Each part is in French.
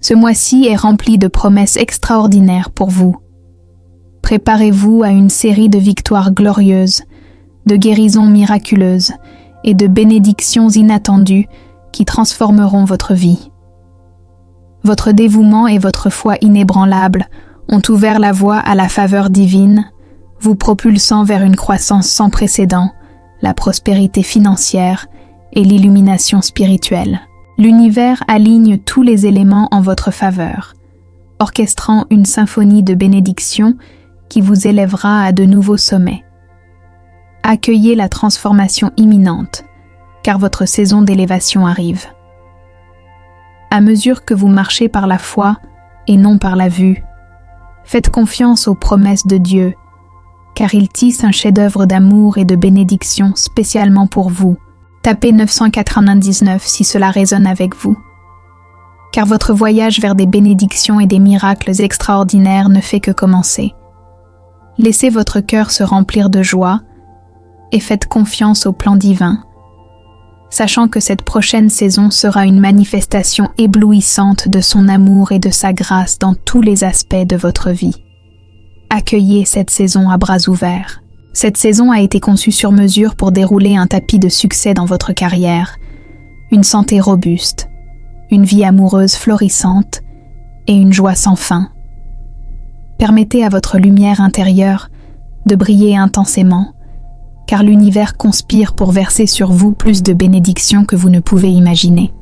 Ce mois-ci est rempli de promesses extraordinaires pour vous. Préparez-vous à une série de victoires glorieuses, de guérisons miraculeuses et de bénédictions inattendues qui transformeront votre vie. Votre dévouement et votre foi inébranlable ont ouvert la voie à la faveur divine, vous propulsant vers une croissance sans précédent, la prospérité financière et l'illumination spirituelle. L'univers aligne tous les éléments en votre faveur, orchestrant une symphonie de bénédictions qui vous élèvera à de nouveaux sommets. Accueillez la transformation imminente, car votre saison d'élévation arrive. À mesure que vous marchez par la foi et non par la vue, faites confiance aux promesses de Dieu, car il tisse un chef-d'œuvre d'amour et de bénédiction spécialement pour vous. Tapez 999 si cela résonne avec vous. Car votre voyage vers des bénédictions et des miracles extraordinaires ne fait que commencer. Laissez votre cœur se remplir de joie et faites confiance au plan divin, sachant que cette prochaine saison sera une manifestation éblouissante de son amour et de sa grâce dans tous les aspects de votre vie. Accueillez cette saison à bras ouverts. Cette saison a été conçue sur mesure pour dérouler un tapis de succès dans votre carrière, une santé robuste, une vie amoureuse florissante et une joie sans fin. Permettez à votre lumière intérieure de briller intensément, car l'univers conspire pour verser sur vous plus de bénédictions que vous ne pouvez imaginer.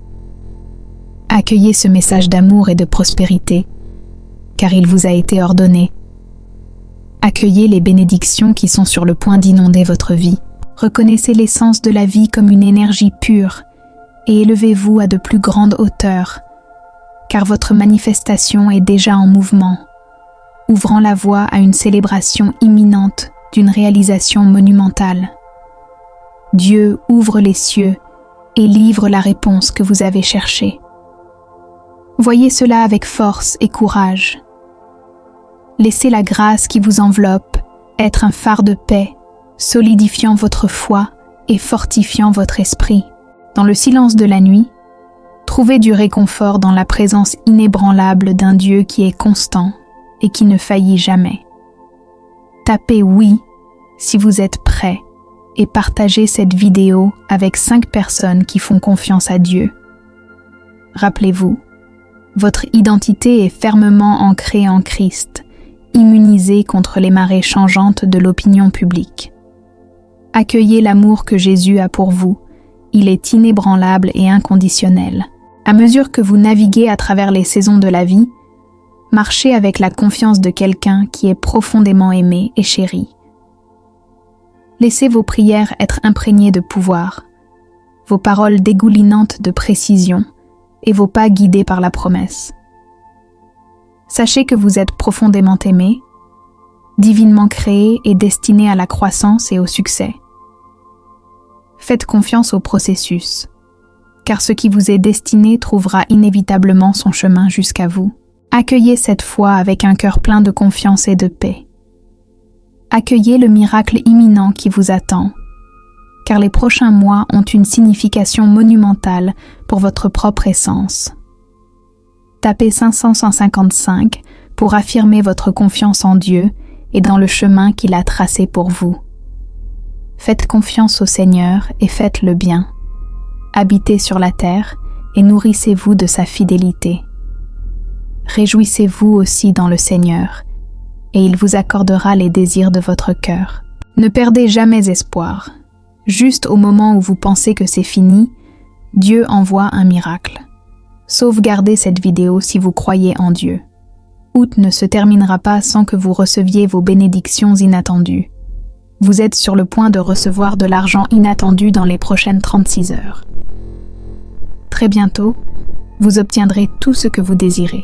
Accueillez ce message d'amour et de prospérité, car il vous a été ordonné. Accueillez les bénédictions qui sont sur le point d'inonder votre vie. Reconnaissez l'essence de la vie comme une énergie pure et élevez-vous à de plus grandes hauteurs, car votre manifestation est déjà en mouvement, ouvrant la voie à une célébration imminente d'une réalisation monumentale. Dieu ouvre les cieux et livre la réponse que vous avez cherchée. Voyez cela avec force et courage. Laissez la grâce qui vous enveloppe être un phare de paix, solidifiant votre foi et fortifiant votre esprit. Dans le silence de la nuit, trouvez du réconfort dans la présence inébranlable d'un Dieu qui est constant et qui ne faillit jamais. Tapez oui si vous êtes prêt et partagez cette vidéo avec 5 personnes qui font confiance à Dieu. Rappelez-vous, votre identité est fermement ancrée en Christ, immunisée contre les marées changeantes de l'opinion publique. Accueillez l'amour que Jésus a pour vous, il est inébranlable et inconditionnel. À mesure que vous naviguez à travers les saisons de la vie, marchez avec la confiance de quelqu'un qui est profondément aimé et chéri. Laissez vos prières être imprégnées de pouvoir, vos paroles dégoulinantes de précision et vos pas guidés par la promesse. Sachez que vous êtes profondément aimé, divinement créé et destiné à la croissance et au succès. Faites confiance au processus, car ce qui vous est destiné trouvera inévitablement son chemin jusqu'à vous. Accueillez cette foi avec un cœur plein de confiance et de paix. Accueillez le miracle imminent qui vous attend, car les prochains mois ont une signification monumentale pour votre propre essence. Tapez 555 pour affirmer votre confiance en Dieu et dans le chemin qu'il a tracé pour vous. Faites confiance au Seigneur et faites le bien. Habitez sur la terre et nourrissez-vous de sa fidélité. Réjouissez-vous aussi dans le Seigneur, et il vous accordera les désirs de votre cœur. Ne perdez jamais espoir. Juste au moment où vous pensez que c'est fini, Dieu envoie un miracle. Sauvegardez cette vidéo si vous croyez en Dieu. Août ne se terminera pas sans que vous receviez vos bénédictions inattendues. Vous êtes sur le point de recevoir de l'argent inattendu dans les prochaines 36 heures. Très bientôt, vous obtiendrez tout ce que vous désirez.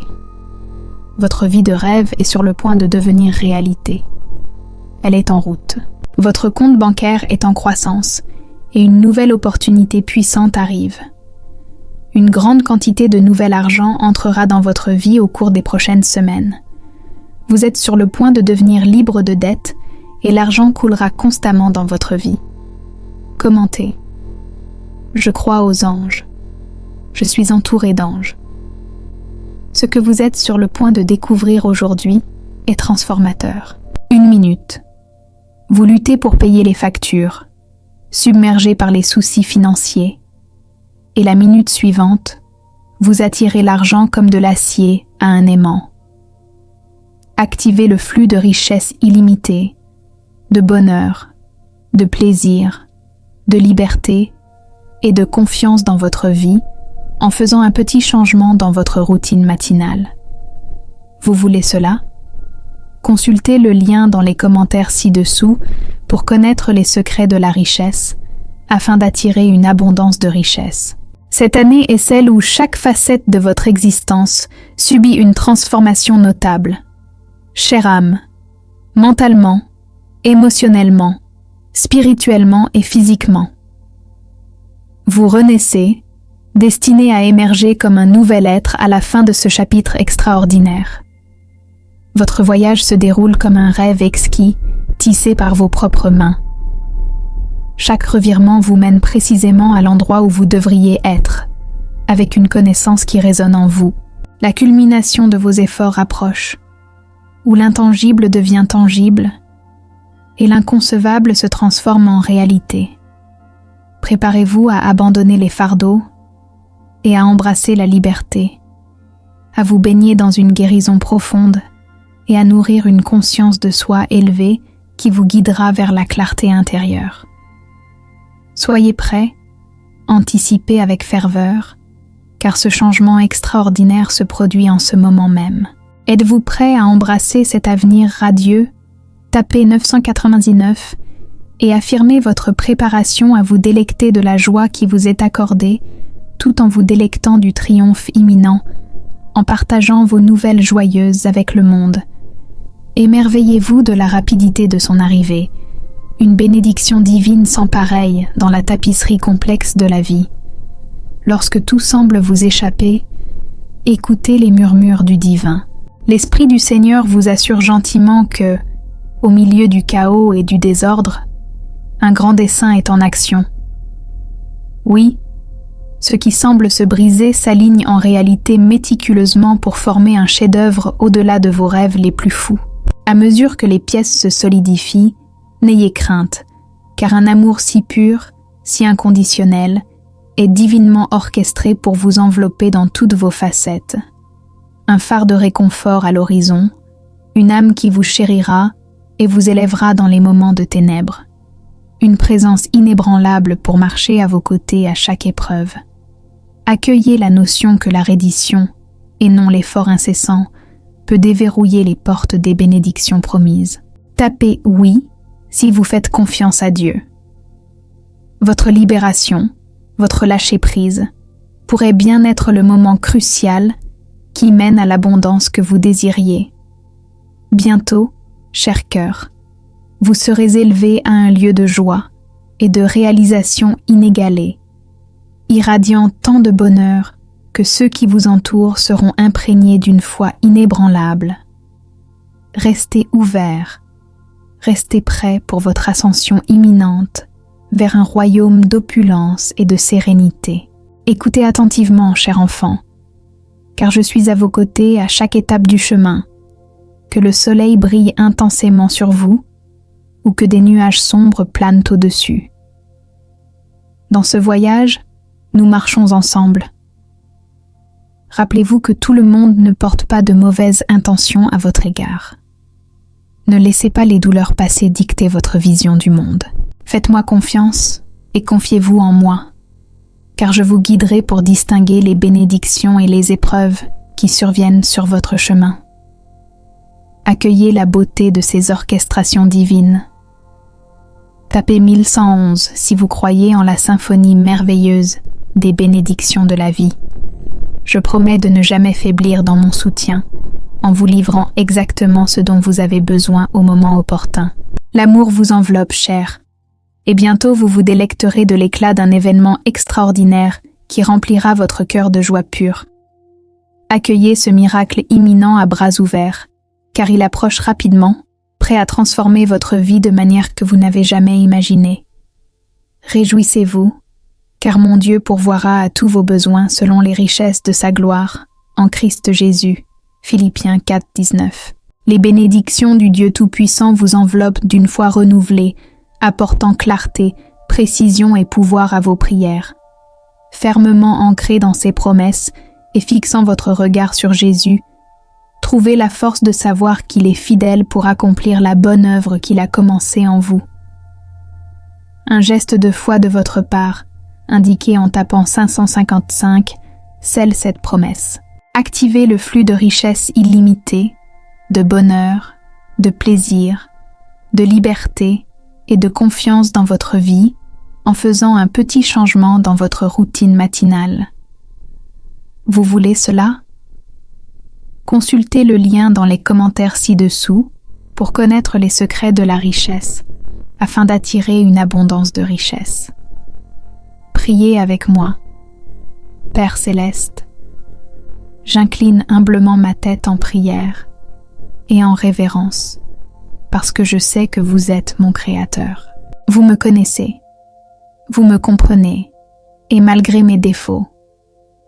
Votre vie de rêve est sur le point de devenir réalité. Elle est en route. Votre compte bancaire est en croissance et une nouvelle opportunité puissante arrive. Une grande quantité de nouvel argent entrera dans votre vie au cours des prochaines semaines. Vous êtes sur le point de devenir libre de dettes et l'argent coulera constamment dans votre vie. Commentez. Je crois aux anges. Je suis entouré d'anges. Ce que vous êtes sur le point de découvrir aujourd'hui est transformateur. 1 minute. Vous luttez pour payer les factures, submergé par les soucis financiers. Et la minute suivante, vous attirez l'argent comme de l'acier à un aimant. Activez le flux de richesse illimitée, de bonheur, de plaisir, de liberté et de confiance dans votre vie en faisant un petit changement dans votre routine matinale. Vous voulez cela? Consultez le lien dans les commentaires ci-dessous pour connaître les secrets de la richesse afin d'attirer une abondance de richesse. Cette année est celle où chaque facette de votre existence subit une transformation notable. Chère âme, mentalement, émotionnellement, spirituellement et physiquement. Vous renaissez, destiné à émerger comme un nouvel être à la fin de ce chapitre extraordinaire. Votre voyage se déroule comme un rêve exquis, tissé par vos propres mains. Chaque revirement vous mène précisément à l'endroit où vous devriez être, avec une connaissance qui résonne en vous. La culmination de vos efforts approche, où l'intangible devient tangible et l'inconcevable se transforme en réalité. Préparez-vous à abandonner les fardeaux et à embrasser la liberté, à vous baigner dans une guérison profonde et à nourrir une conscience de soi élevée qui vous guidera vers la clarté intérieure. Soyez prêts, anticipez avec ferveur, car ce changement extraordinaire se produit en ce moment même. Êtes-vous prêt à embrasser cet avenir radieux? Tapez 999 et affirmez votre préparation à vous délecter de la joie qui vous est accordée, tout en vous délectant du triomphe imminent, en partageant vos nouvelles joyeuses avec le monde. Émerveillez-vous de la rapidité de son arrivée, une bénédiction divine sans pareille dans la tapisserie complexe de la vie. Lorsque tout semble vous échapper, écoutez les murmures du divin. L'Esprit du Seigneur vous assure gentiment que, au milieu du chaos et du désordre, un grand dessein est en action. Oui, ce qui semble se briser s'aligne en réalité méticuleusement pour former un chef-d'œuvre au-delà de vos rêves les plus fous. À mesure que les pièces se solidifient, n'ayez crainte, car un amour si pur, si inconditionnel, est divinement orchestré pour vous envelopper dans toutes vos facettes. Un phare de réconfort à l'horizon, une âme qui vous chérira et vous élèvera dans les moments de ténèbres. Une présence inébranlable pour marcher à vos côtés à chaque épreuve. Accueillez la notion que la reddition, et non l'effort incessant, peut déverrouiller les portes des bénédictions promises. Tapez « oui » si vous faites confiance à Dieu. Votre libération, votre lâcher-prise, pourrait bien être le moment crucial qui mène à l'abondance que vous désiriez. Bientôt, cher cœur, vous serez élevé à un lieu de joie et de réalisation inégalée, irradiant tant de bonheur que ceux qui vous entourent seront imprégnés d'une foi inébranlable. Restez ouverts, restez prêts pour votre ascension imminente vers un royaume d'opulence et de sérénité. Écoutez attentivement, cher enfant, car je suis à vos côtés à chaque étape du chemin, que le soleil brille intensément sur vous ou que des nuages sombres planent au-dessus. Dans ce voyage, nous marchons ensemble. Rappelez-vous que tout le monde ne porte pas de mauvaises intentions à votre égard. Ne laissez pas les douleurs passées dicter votre vision du monde. Faites-moi confiance et confiez-vous en moi, car je vous guiderai pour distinguer les bénédictions et les épreuves qui surviennent sur votre chemin. Accueillez la beauté de ces orchestrations divines. Tapez 1111 si vous croyez en la symphonie merveilleuse des bénédictions de la vie. Je promets de ne jamais faiblir dans mon soutien, en vous livrant exactement ce dont vous avez besoin au moment opportun. L'amour vous enveloppe, cher, et bientôt vous vous délecterez de l'éclat d'un événement extraordinaire qui remplira votre cœur de joie pure. Accueillez ce miracle imminent à bras ouverts, car il approche rapidement, prêt à transformer votre vie de manière que vous n'avez jamais imaginée. Réjouissez-vous, car mon Dieu pourvoira à tous vos besoins selon les richesses de sa gloire, en Christ Jésus. Philippiens 4, 19. Les bénédictions du Dieu Tout-Puissant vous enveloppent d'une foi renouvelée, apportant clarté, précision et pouvoir à vos prières. Fermement ancré dans ses promesses et fixant votre regard sur Jésus, trouvez la force de savoir qu'il est fidèle pour accomplir la bonne œuvre qu'il a commencée en vous. Un geste de foi de votre part, indiqué en tapant 555, scelle cette promesse. Activez le flux de richesse illimitée, de bonheur, de plaisir, de liberté et de confiance dans votre vie en faisant un petit changement dans votre routine matinale. Vous voulez cela? Consultez le lien dans les commentaires ci-dessous pour connaître les secrets de la richesse, afin d'attirer une abondance de richesse. Priez avec moi. Père céleste, j'incline humblement ma tête en prière et en révérence, parce que je sais que vous êtes mon Créateur. Vous me connaissez, vous me comprenez, et malgré mes défauts,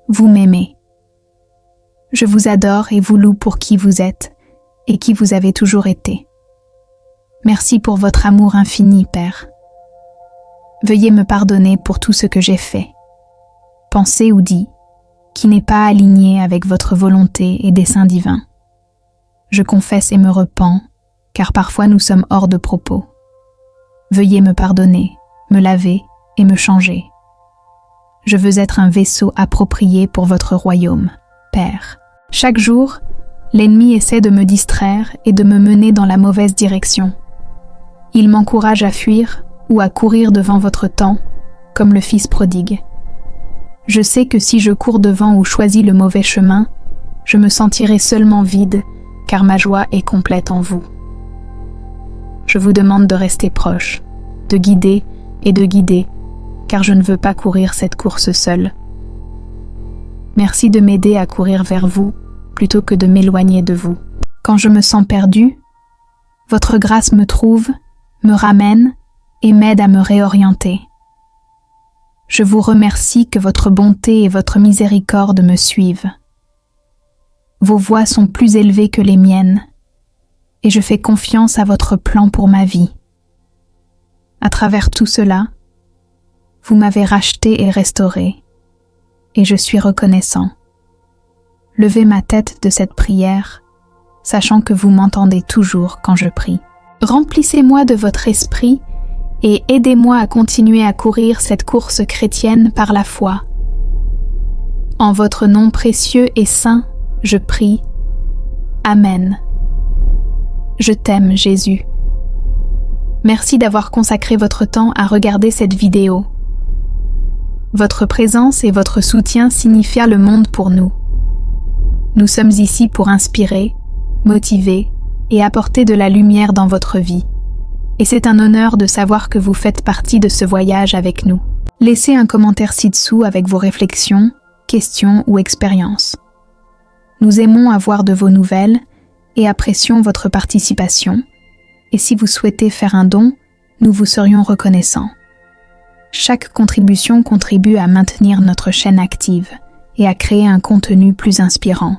vous m'aimez. Je vous adore et vous loue pour qui vous êtes et qui vous avez toujours été. Merci pour votre amour infini, Père. Veuillez me pardonner pour tout ce que j'ai fait, pensé ou dit, qui n'est pas aligné avec votre volonté et dessein divin. Je confesse et me repens, car parfois nous sommes hors de propos. Veuillez me pardonner, me laver et me changer. Je veux être un vaisseau approprié pour votre royaume, Père. Chaque jour, l'ennemi essaie de me distraire et de me mener dans la mauvaise direction. Il m'encourage à fuir ou à courir devant votre temps, comme le fils prodigue. Je sais que si je cours devant ou choisis le mauvais chemin, je me sentirai seulement vide, car ma joie est complète en vous. Je vous demande de rester proche, de guider et de guider, car je ne veux pas courir cette course seule. Merci de m'aider à courir vers vous, plutôt que de m'éloigner de vous. Quand je me sens perdue, votre grâce me trouve, me ramène et m'aide à me réorienter. Je vous remercie que votre bonté et votre miséricorde me suivent. Vos voies sont plus élevées que les miennes, et je fais confiance à votre plan pour ma vie. À travers tout cela, vous m'avez racheté et restauré, et je suis reconnaissant. Levez ma tête de cette prière, sachant que vous m'entendez toujours quand je prie. Remplissez-moi de votre esprit et aidez-moi à continuer à courir cette course chrétienne par la foi. En votre nom précieux et saint, je prie. Amen. Je t'aime, Jésus. Merci d'avoir consacré votre temps à regarder cette vidéo. Votre présence et votre soutien signifient le monde pour nous. Nous sommes ici pour inspirer, motiver et apporter de la lumière dans votre vie. Et c'est un honneur de savoir que vous faites partie de ce voyage avec nous. Laissez un commentaire ci-dessous avec vos réflexions, questions ou expériences. Nous aimons avoir de vos nouvelles et apprécions votre participation. Et si vous souhaitez faire un don, nous vous serions reconnaissants. Chaque contribution contribue à maintenir notre chaîne active et à créer un contenu plus inspirant.